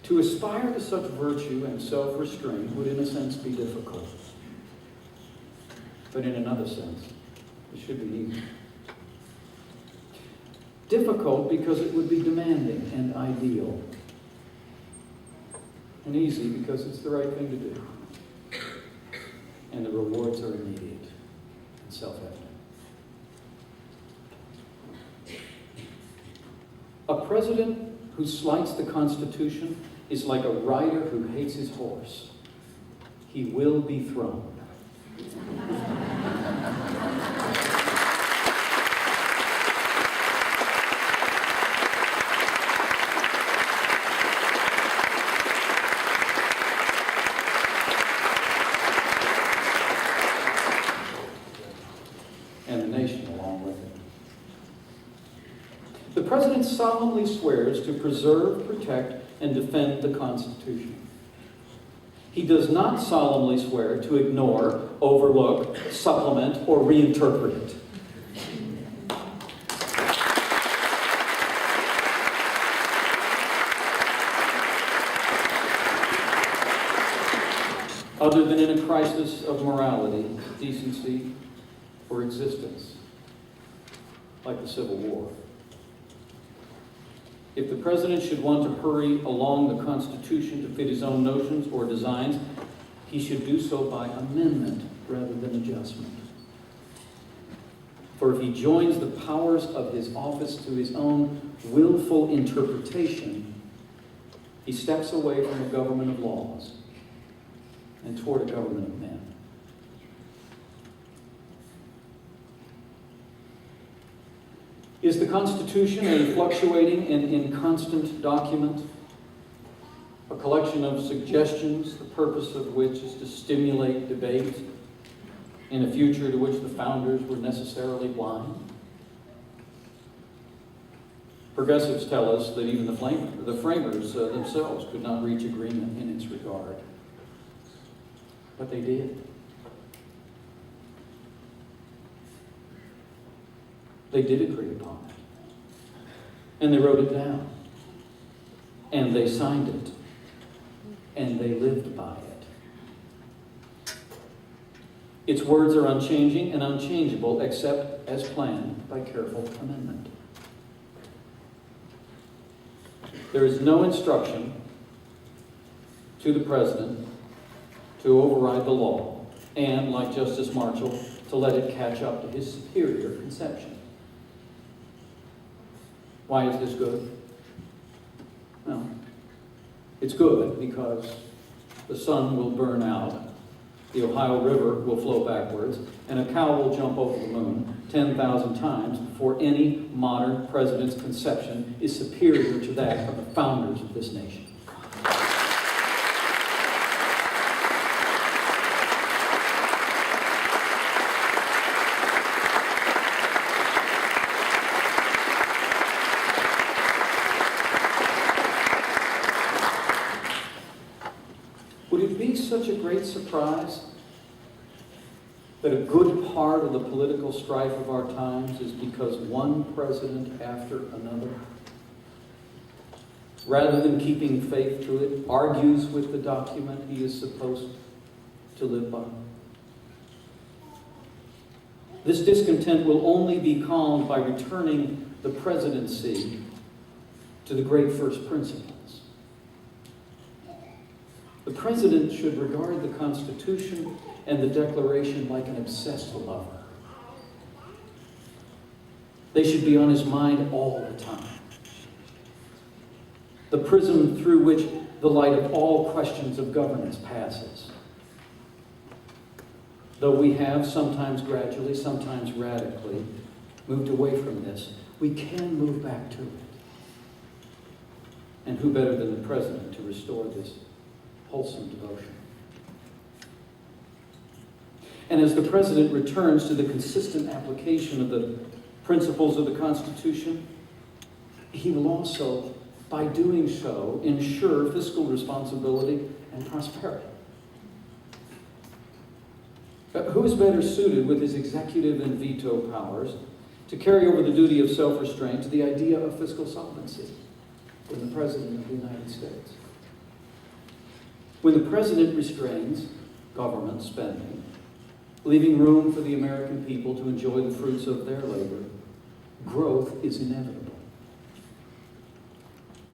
To aspire to such virtue and self-restraint would, in a sense, be difficult. But in another sense, it should be easy. Difficult because it would be demanding and ideal. And easy because it's the right thing to do. And the rewards are immediate and self-evident. A president who slights the Constitution is like a rider who hates his horse. He will be thrown. And the nation along with it. The president solemnly swears to preserve, protect, and defend the Constitution. He does not solemnly swear to ignore, overlook, supplement, or reinterpret it. Other than in a crisis of morality, decency, or existence, like the Civil War. If the president should want to hurry along the Constitution to fit his own notions or designs, he should do so by amendment rather than adjustment. For if he joins the powers of his office to his own willful interpretation, he steps away from a government of laws and toward a government of men. Is the Constitution a fluctuating and inconstant document? A collection of suggestions, the purpose of which is to stimulate debate in a future to which the founders were necessarily blind? Progressives tell us that even the framers themselves could not reach agreement in its regard. But they did. They did agree upon it. And they wrote it down. And they signed it. And they lived by it. Its words are unchanging and unchangeable except as planned by careful amendment. There is no instruction to the president to override the law and, like Justice Marshall, to let it catch up to his superior conception. Why is this good? Well, it's good because the sun will burn out, the Ohio River will flow backwards, and a cow will jump over the moon 10,000 times before any modern president's conception is superior to that of the founders of this nation. Such a great surprise that a good part of the political strife of our times is because one president after another, rather than keeping faith to it, argues with the document he is supposed to live by. This discontent will only be calmed by returning the presidency to the great first principles. The president should regard the Constitution and the Declaration like an obsessed lover. They should be on his mind all the time. The prism through which the light of all questions of governance passes. Though we have, sometimes gradually, sometimes radically, moved away from this, we can move back to it. And who better than the president to restore this wholesome devotion? And as the president returns to the consistent application of the principles of the Constitution, he will also, by doing so, ensure fiscal responsibility and prosperity. Who is better suited with his executive and veto powers to carry over the duty of self-restraint to the idea of fiscal solvency than the President of the United States? When the president restrains government spending, leaving room for the American people to enjoy the fruits of their labor, growth is inevitable.